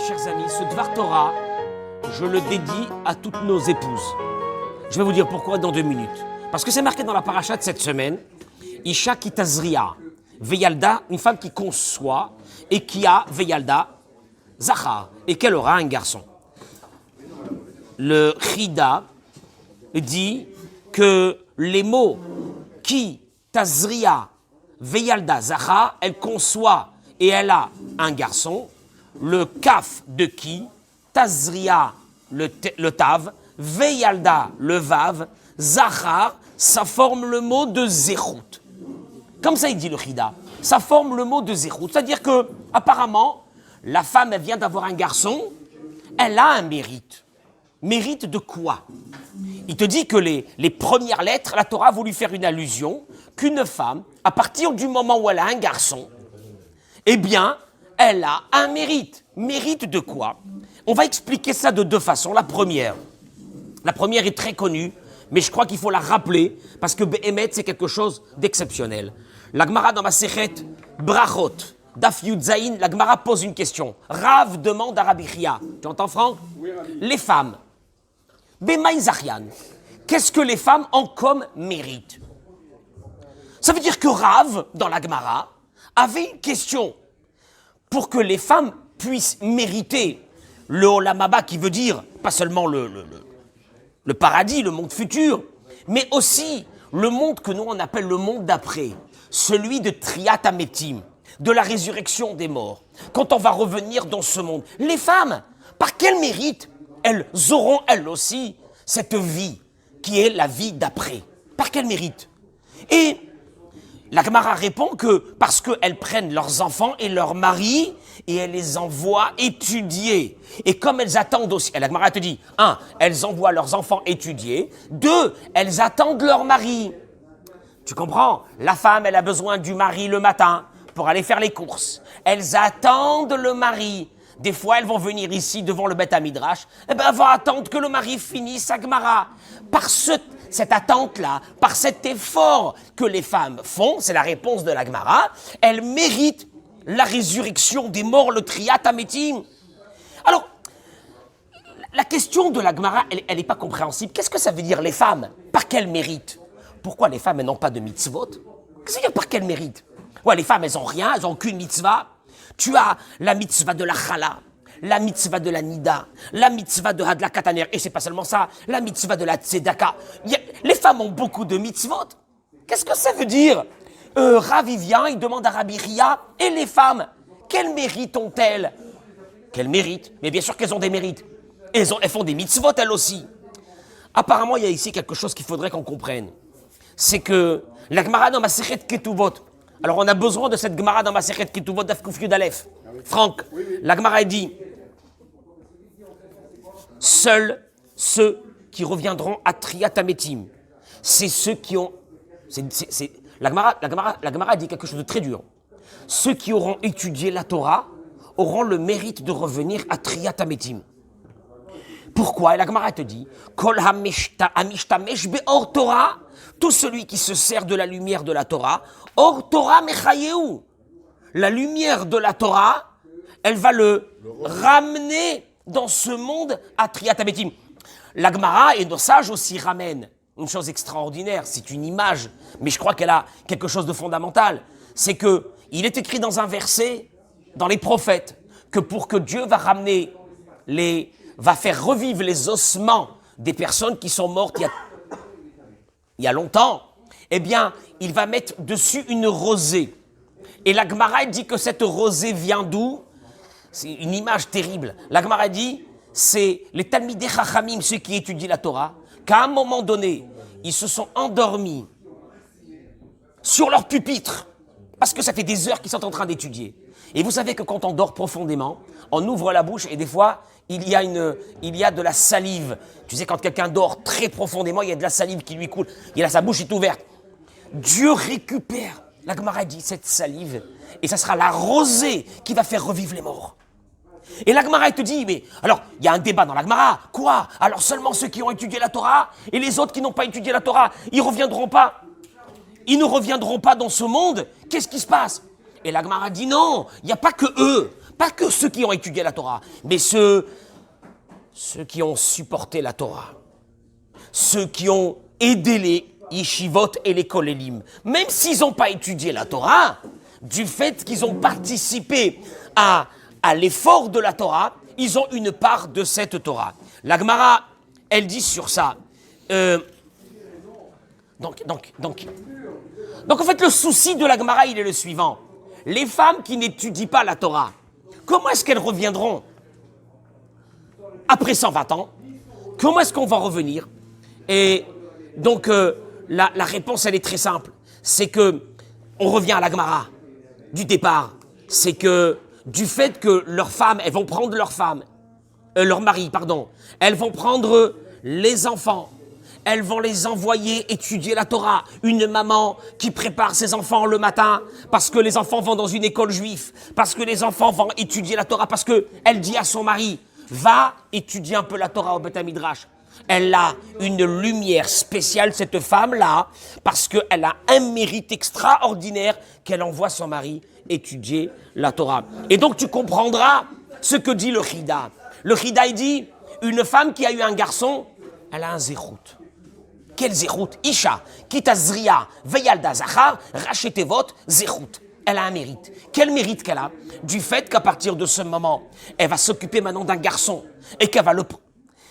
chers amis, ce Dvar Torah, je le dédie à toutes nos épouses. Je vais vous dire pourquoi dans 2 minutes. Parce que c'est marqué dans la paracha de cette semaine, Isha ki tazria, Veyalda, une femme qui conçoit et qui a Veyalda, Zachar, et qu'elle aura un garçon. Le Chida dit que les mots qui tazria, Veyalda, Zachar, elle conçoit et elle a un garçon. Le kaf de qui, tazria, le tav, Veyalda, le vav, Zachar, ça forme le mot de zéchout. Comme ça, il dit le Chida. Ça forme le mot de zéchout. C'est-à-dire que, apparemment, la femme, elle vient d'avoir un garçon, elle a un mérite. Mérite de quoi? Il te dit que les premières lettres, la Torah a voulu faire une allusion qu'une femme, à partir du moment où elle a un garçon, eh bien, elle a un mérite. Mérite de quoi? On va expliquer ça de 2 façons. La première est très connue, mais je crois qu'il faut la rappeler, parce que Behemet, c'est quelque chose d'exceptionnel. La Gemara dans ma Sechet Brachot, Daf Yud Zayin, la Gemara pose une question. Rav demande à Rabbi Chia. Tu entends, Franck? Oui, Rabbi. Les femmes. Bemaï Zachian. Qu'est-ce que les femmes ont comme mérite? Ça veut dire que Rav, dans la Gemara, avait une question pour que les femmes puissent mériter le Olam Haba, qui veut dire pas seulement le paradis, le monde futur, mais aussi le monde que nous on appelle le monde d'après, celui de Triat Ametim, de la résurrection des morts. Quand on va revenir dans ce monde, les femmes, par quel mérite elles auront elles aussi cette vie qui est la vie d'après? Par quel mérite? Et la Gemara répond que parce qu'elles prennent leurs enfants et leurs maris et elles les envoient étudier. Et comme elles attendent aussi, la Gemara te dit, 1, elles envoient leurs enfants étudier, 2, elles attendent leur mari. Tu comprends? La femme, elle a besoin du mari le matin pour aller faire les courses. Elles attendent le mari. Des fois, elles vont venir ici devant le Beth Midrash. Eh bien, elles vont attendre que le mari finisse sa Gemara. Par cette attente-là, par cet effort que les femmes font, c'est la réponse de la Gemara, elles méritent la résurrection des morts, le Triat Ametim. Alors, la question de la Gemara, elle n'est pas compréhensible. Qu'est-ce que ça veut dire les femmes? Par quel mérite? Pourquoi les femmes, elles n'ont pas de mitzvot? Qu'est-ce que ça veut dire par quel mérite? Ouais, les femmes, elles n'ont rien, elles n'ont aucune mitzvah. Tu as la mitzvah de la chala, la mitzvah de la nida, la mitzvah de hadla kataner, et c'est pas seulement ça, la mitzvah de la tzedaka. Les femmes ont beaucoup de mitzvot. Qu'est-ce que ça veut dire? Ravi vient, il demande à Rabbi Chia, et les femmes, quel mérite ont-elles? Quel mérite? Mais bien sûr qu'elles ont des mérites. Elles font des mitzvot, elles aussi. Apparemment, il y a ici quelque chose qu'il faudrait qu'on comprenne. C'est que la Gemara dans Masechet Ketuvot, alors on a besoin de cette Gemara dans Masechet Ketuvot d'Af Kuf Yud Aleph. Franck, la Gemara dit, seuls ceux qui reviendront à Triat Ametim, c'est ceux qui ont... La Gemara dit quelque chose de très dur. Ceux qui auront étudié la Torah auront le mérite de revenir à Triat Ametim. Pourquoi? Et la Gemara te dit, Kol hamishtamesh be'or Torah, tout celui qui se sert de la lumière de la Torah, or Torah mechayeu. La lumière de la Torah, elle va le ramener dans ce monde à Triat Ametim. La Gemara et nos sages aussi ramènent une chose extraordinaire, c'est une image, mais je crois qu'elle a quelque chose de fondamental. C'est que il est écrit dans un verset, dans les prophètes, que pour que Dieu va faire revivre les ossements des personnes qui sont mortes il y a longtemps, eh bien, il va mettre dessus une rosée. Et la Gemara dit que cette rosée vient d'où? C'est une image terrible. La Gemara dit, c'est les Talmidei Chachamim, ceux qui étudient la Torah, qu'à un moment donné, ils se sont endormis sur leur pupitre, parce que ça fait des heures qu'ils sont en train d'étudier. Et vous savez que quand on dort profondément, on ouvre la bouche et des fois, il y a de la salive. Tu sais, quand quelqu'un dort très profondément, il y a de la salive qui lui coule. Sa bouche est ouverte. Dieu récupère, la Gemara dit, cette salive, et ça sera la rosée qui va faire revivre les morts. Et la Gemara, elle te dit, mais alors, il y a un débat dans la Gemara. Quoi? Alors seulement ceux qui ont étudié la Torah et les autres qui n'ont pas étudié la Torah, ils ne reviendront pas dans ce monde. Qu'est-ce qui se passe? Et la Gemara dit non, il n'y a pas que eux. Pas que ceux qui ont étudié la Torah, mais ceux qui ont supporté la Torah. Ceux qui ont aidé les yeshivot et les kolélim. Même s'ils n'ont pas étudié la Torah, du fait qu'ils ont participé à l'effort de la Torah, ils ont une part de cette Torah. La Gemara, elle dit sur ça. Donc, en fait, le souci de la Gemara, il est le suivant. Les femmes qui n'étudient pas la Torah, comment est-ce qu'elles reviendront après 120 ans? Comment est-ce qu'on va revenir? Et donc, la réponse, elle est très simple. C'est que, on revient à la Gemara du départ. C'est que, du fait que leurs femmes, elles vont prendre leur mari, elles vont prendre les enfants, elles vont les envoyer étudier la Torah. Une maman qui prépare ses enfants le matin parce que les enfants vont dans une école juive, parce que les enfants vont étudier la Torah, parce qu'elle dit à son mari, va étudier un peu la Torah au Beth Midrash. Elle a une lumière spéciale, cette femme-là, parce qu'elle a un mérite extraordinaire qu'elle envoie son mari étudier la Torah. Et donc tu comprendras ce que dit le Chida. Le Chida, il dit, une femme qui a eu un garçon, elle a un zérout. Quel zérout? Isha, kitazria, veyalda zachar, rachetevot, zérout. Elle a un mérite. Quel mérite qu'elle a? Du fait qu'à partir de ce moment, elle va s'occuper maintenant d'un garçon et qu'elle va le...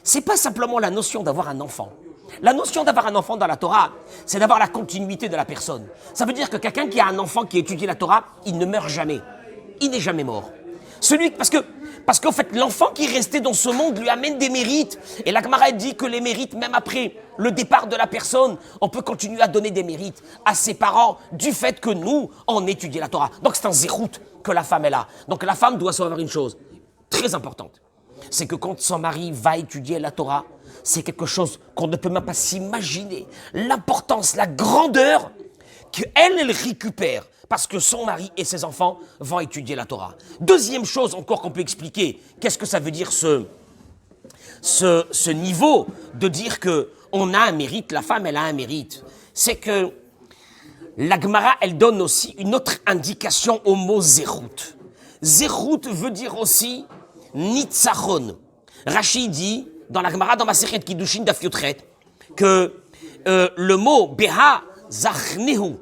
C'est pas simplement la notion d'avoir un enfant. La notion d'avoir un enfant dans la Torah, c'est d'avoir la continuité de la personne. Ça veut dire que quelqu'un qui a un enfant qui étudie la Torah, il ne meurt jamais. Il n'est jamais mort. Parce qu'en fait, l'enfant qui est resté dans ce monde lui amène des mérites. Et la Gemara dit que les mérites, même après le départ de la personne, on peut continuer à donner des mérites à ses parents du fait que nous, on étudie la Torah. Donc c'est un zérout que la femme est là. Donc la femme doit savoir une chose très importante. C'est que quand son mari va étudier la Torah, c'est quelque chose qu'on ne peut même pas s'imaginer. L'importance, la grandeur qu'elle récupère parce que son mari et ses enfants vont étudier la Torah. Deuxième chose encore qu'on peut expliquer, qu'est-ce que ça veut dire ce niveau de dire qu'on a un mérite, la femme elle a un mérite. C'est que la Gemara elle donne aussi une autre indication au mot zérout. Zérout veut dire aussi nitzachon. Rashi dit dans la Gemara, dans Masechet Kiddushin Daf Yotret, que le mot beha zachnehu,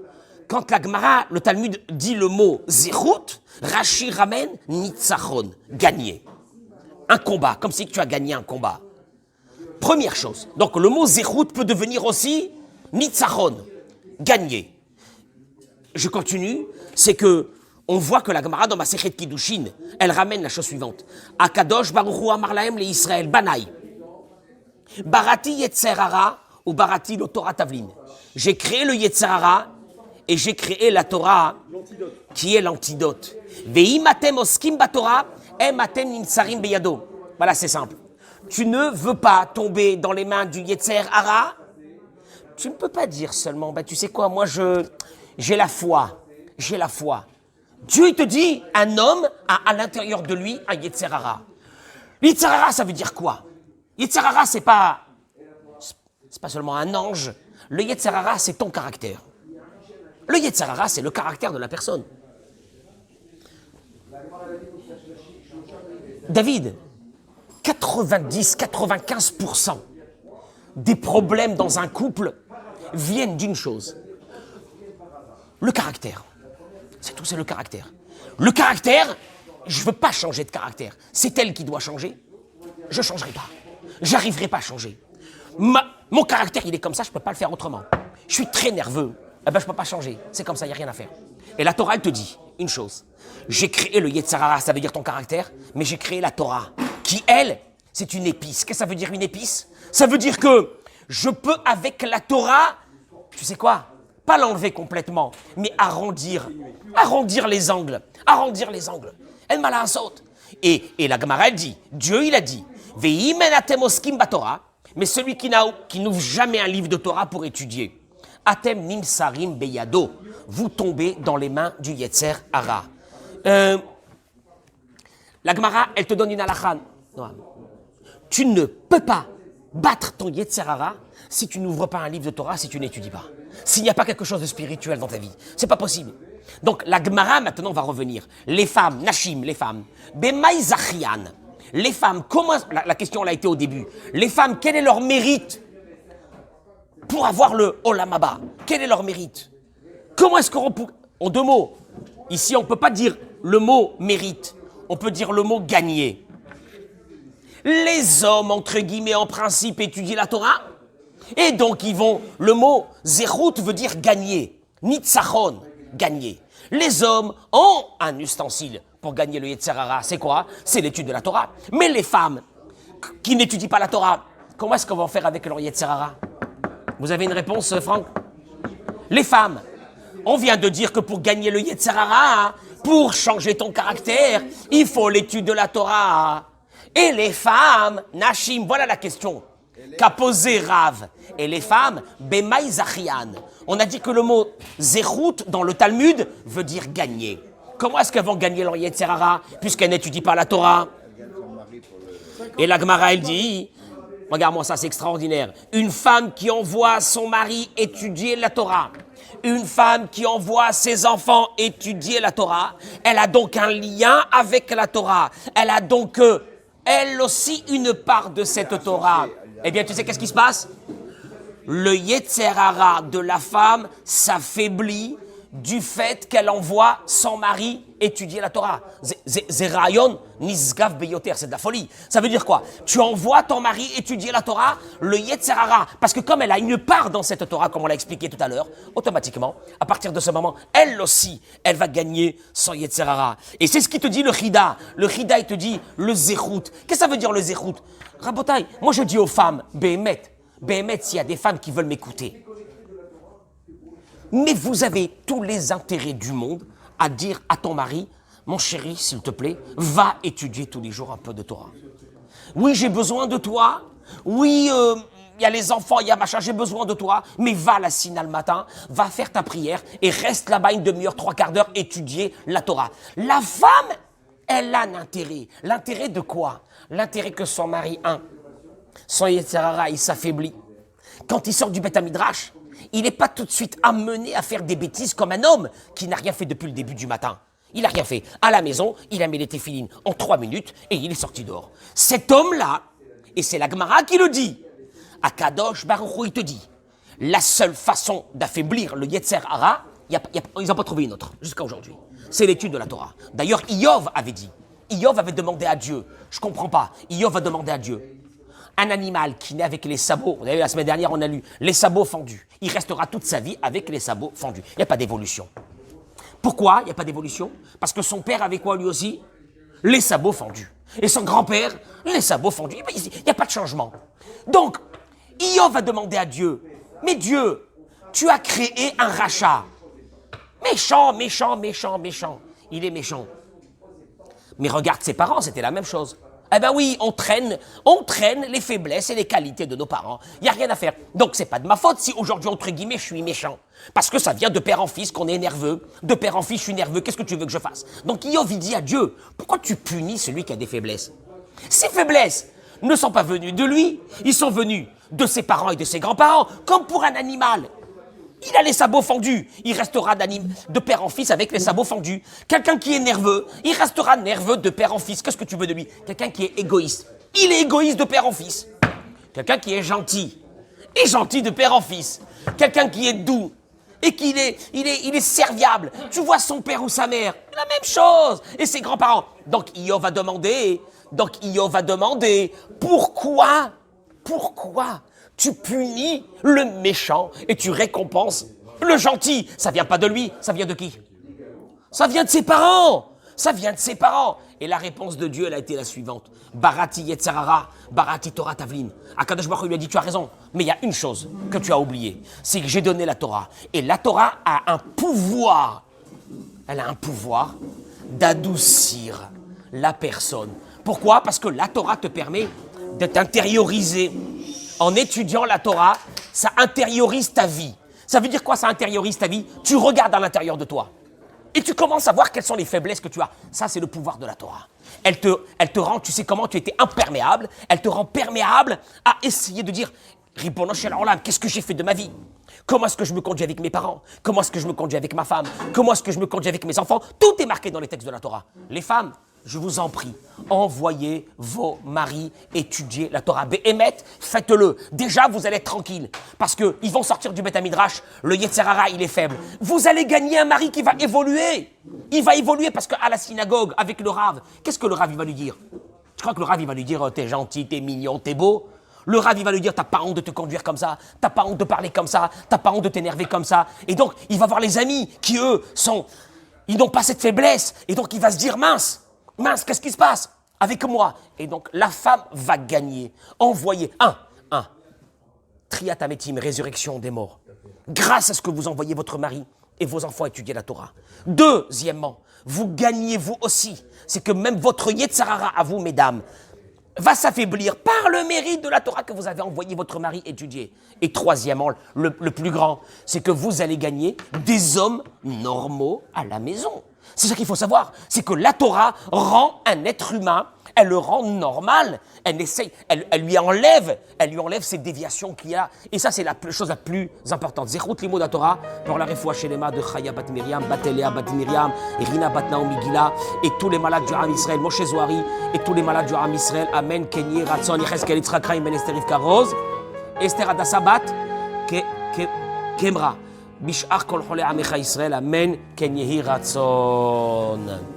quand la Gemara, le Talmud dit le mot zérout, Rashi ramène nitzachon, gagner. Un combat, comme si tu as gagné un combat. Première chose. Donc le mot zérout peut devenir aussi nitzachon, gagner. Je continue, c'est que on voit que la Gemara dans Masechet Kiddushin, elle ramène la chose suivante. Akadosh Baruch Hu amar lahem le Israël banai. Barati Yetzer Hara ou Barati lo Torah Tavlin. J'ai créé le Yetzer Hara et j'ai créé la Torah qui est l'antidote. Ve'im atem oskim baTorah, em atem nimsarim beyado. Voilà, c'est simple. Tu ne veux pas tomber dans les mains du Yetzer Hara. Tu ne peux pas dire seulement, tu sais quoi, moi j'ai la foi. J'ai la foi. Dieu il te dit, un homme a à l'intérieur de lui un Yetzer Hara. Le Yetzer Hara, ça veut dire quoi? Yetzer Hara, c'est pas seulement un ange. Le Yetzer Hara, c'est ton caractère. Le Yetzer Hara, c'est le caractère de la personne. David, 90-95% des problèmes dans un couple viennent d'une chose. Le caractère. C'est tout, c'est le caractère. Le caractère, je ne veux pas changer de caractère. C'est elle qui doit changer. Je ne changerai pas. J'arriverai pas à changer. Mon caractère, il est comme ça, je ne peux pas le faire autrement. Je suis très nerveux. Je ne peux pas changer. C'est comme ça, il n'y a rien à faire. Et la Torah, elle te dit une chose. J'ai créé le Yetzer Hara, ça veut dire ton caractère, mais j'ai créé la Torah, qui, elle, c'est une épice. Qu'est-ce que ça veut dire, une épice? Ça veut dire que je peux, avec la Torah, tu sais quoi? Pas l'enlever complètement, mais arrondir les angles. Arrondir les angles. Elle m'a la saute. Et la Gemara, elle dit, Dieu, il a dit, Ve'im atem oskim baTorah, mais celui qui n'ouvre jamais un livre de Torah pour étudier, atem nimsarim beyado, vous tombez dans les mains du Yetzer Hara. La Gemara, elle te donne une halakha. Tu ne peux pas battre ton Yetzer Hara si tu n'ouvres pas un livre de Torah, si tu n'étudies pas. S'il n'y a pas quelque chose de spirituel dans ta vie. C'est pas possible. Donc la Gemara maintenant va revenir. Les femmes, Nashim, les femmes, Bemaï Zachian, les femmes, comment, la question elle a été au début, les femmes, quel est leur mérite pour avoir le Olam Haba? Quel est leur mérite? Comment est-ce qu'on peut, en deux mots, ici on ne peut pas dire le mot mérite, on peut dire le mot gagner. Les hommes, entre guillemets, en principe, étudient la Torah, et donc ils vont, le mot zerut veut dire gagner, nitzachon, gagner. Les hommes ont un ustensile pour gagner le Yetzer Hara, c'est quoi? C'est l'étude de la Torah. Mais les femmes qui n'étudient pas la Torah, comment est-ce qu'on va faire avec leur Yetzer Hara? Vous avez une réponse, Franck? Les femmes, on vient de dire que pour gagner le Yetzer Hara, pour changer ton caractère, il faut l'étude de la Torah. Et les femmes, Nashim, voilà la question qu'a posé Rav. Et les femmes, Bemaï Zachian. On a dit que le mot zerut dans le Talmud veut dire gagner. Comment est-ce qu'elles vont gagner leur Yetzer Hara puisqu'elles n'étudient pas la Torah? Et la Gemara, elle dit, regarde-moi ça, c'est extraordinaire. Une femme qui envoie son mari étudier la Torah, une femme qui envoie ses enfants étudier la Torah, elle a donc un lien avec la Torah. Elle a donc, elle aussi, une part de cette Torah. Eh bien, tu sais qu'est-ce qui se passe? Le Yetzer Hara de la femme s'affaiblit du fait qu'elle envoie son mari étudier la Torah. Zerayon nisgav beyoter, c'est de la folie. Ça veut dire quoi? Tu envoies ton mari étudier la Torah, le Yetzer Hara, parce que comme elle a une part dans cette Torah, comme on l'a expliqué tout à l'heure, automatiquement, à partir de ce moment, elle aussi, elle va gagner son Yetzer Hara. Et c'est ce qui te dit le Chida. Le Chida, il te dit le zerut. Qu'est-ce que ça veut dire le zerut? Rabotai, moi je dis aux femmes, Béhémet, s'il y a des femmes qui veulent m'écouter, mais vous avez tous les intérêts du monde à dire à ton mari, mon chéri, s'il te plaît, va étudier tous les jours un peu de Torah. Oui, j'ai besoin de toi. Oui, il y a les enfants, il y a machin, j'ai besoin de toi. Mais va à la Sina le matin, va faire ta prière et reste là-bas une demi-heure, 3/4 d'heure, étudier la Torah. La femme, elle a un intérêt. L'intérêt de quoi? L'intérêt que son mari, son Yetzer Hara, il s'affaiblit. Quand il sort du Beth Midrash, il n'est pas tout de suite amené à faire des bêtises comme un homme qui n'a rien fait depuis le début du matin. Il n'a rien fait. À la maison, il a mis les téphilines en 3 minutes et il est sorti dehors. Cet homme-là, et c'est la Gemara qui le dit, à Kadosh Baruch Hu, il te dit, la seule façon d'affaiblir le Yetzer Hara, ils n'ont pas trouvé une autre jusqu'à aujourd'hui. C'est l'étude de la Torah. D'ailleurs, Iyov avait dit, Iyov avait demandé à Dieu, je ne comprends pas, Iyov a demandé à Dieu, un animal qui naît avec les sabots, vous avez vu, la semaine dernière, on a lu les sabots fendus. Il restera toute sa vie avec les sabots fendus. Il n'y a pas d'évolution. Pourquoi il n'y a pas d'évolution? Parce que son père avait quoi lui aussi? Les sabots fendus. Et son grand-père, les sabots fendus. Il n'y a pas de changement. Donc, Iyov va demander à Dieu, mais Dieu, tu as créé un rachat. Méchant, méchant, méchant, méchant. Il est méchant. Mais regarde ses parents, c'était la même chose. Eh ben oui, on traîne les faiblesses et les qualités de nos parents. Il n'y a rien à faire. Donc, c'est pas de ma faute si aujourd'hui, entre guillemets, je suis méchant. Parce que ça vient de père en fils qu'on est nerveux. De père en fils, je suis nerveux. Qu'est-ce que tu veux que je fasse? Donc, Iyov, il dit à Dieu, pourquoi tu punis celui qui a des faiblesses? Ces faiblesses ne sont pas venues de lui. Ils sont venus de ses parents et de ses grands-parents. Comme pour un animal. Il a les sabots fendus. Il restera de père en fils avec les sabots fendus. Quelqu'un qui est nerveux, il restera nerveux de père en fils. Qu'est-ce que tu veux de lui? Quelqu'un qui est égoïste. Il est égoïste de père en fils. Quelqu'un qui est gentil. Et gentil de père en fils. Quelqu'un qui est doux. Et qu'il il est serviable. Tu vois son père ou sa mère. La même chose. Et ses grands-parents. Donc Iyov va demander. Pourquoi tu punis le méchant et tu récompenses le gentil? Ça vient pas de lui, ça vient de qui? Ça vient de ses parents. Et la réponse de Dieu, elle a été la suivante. Barati Yetzer Hara, Barati Torah Tavlin. Akadosh Baruch Hu lui a dit, tu as raison, mais il y a une chose que tu as oubliée, c'est que j'ai donné la Torah. Et la Torah a un pouvoir, elle a un pouvoir d'adoucir la personne. Pourquoi? Parce que la Torah te permet de t'intérioriser. En étudiant la Torah, ça intériorise ta vie. Ça veut dire quoi, ça intériorise ta vie? Tu regardes à l'intérieur de toi. Et tu commences à voir quelles sont les faiblesses que tu as. Ça, c'est le pouvoir de la Torah. Elle te rend, tu sais comment tu étais imperméable. Elle te rend perméable à essayer de dire, Ribono shel olam, qu'est-ce que j'ai fait de ma vie? Comment est-ce que je me conduis avec mes parents? Comment est-ce que je me conduis avec ma femme? Comment est-ce que je me conduis avec mes enfants? Tout est marqué dans les textes de la Torah. Les femmes, je vous en prie, envoyez vos maris étudier la Torah. Béhémet, faites-le. Déjà, vous allez être tranquille. Parce qu'ils vont sortir du Beth Midrash, le Yetzer Hara, il est faible. Vous allez gagner un mari qui va évoluer. Il va évoluer parce qu'à la synagogue, avec le Rav, qu'est-ce que le Rav il va lui dire? Je crois que le Rav il va lui dire, t'es gentil, t'es mignon, t'es beau. Le Rav il va lui dire, t'as pas honte de te conduire comme ça, t'as pas honte de parler comme ça, t'as pas honte de t'énerver comme ça. Et donc, il va voir les amis qui, eux, ils n'ont pas cette faiblesse. Et donc, il va se dire, mince, qu'est-ce qui se passe avec moi? Et donc, la femme va gagner. Envoyer, Triat Ametim, résurrection des morts. Grâce à ce que vous envoyez votre mari et vos enfants étudier la Torah. Deuxièmement, vous gagnez vous aussi. C'est que même votre Yetzer Hara à vous, mesdames, va s'affaiblir par le mérite de la Torah que vous avez envoyé votre mari étudier. Et troisièmement, le plus grand, c'est que vous allez gagner des hommes normaux à la maison. C'est ça qu'il faut savoir, c'est que la Torah rend un être humain, elle le rend normal, elle lui enlève ces déviations qu'il y a. Et ça, c'est la chose la plus importante. Zechut limud la Torah, pour la refoua shelema de Chaya bat Miriam, bat Elea bat Miriam, Irina bat Naomi Gila, et tous les malades du Ham Israël, Moshe Zohari, et tous les malades du Ham Israël, Amen, Kenye, Ratzon, Yecheskel, Yitzchak Chaim, Ben Esther Rivka Rose, Esther Adassa bat, Kemra. Bish'ach kol chole amecha Israël, Amen, Kenye Ratzon.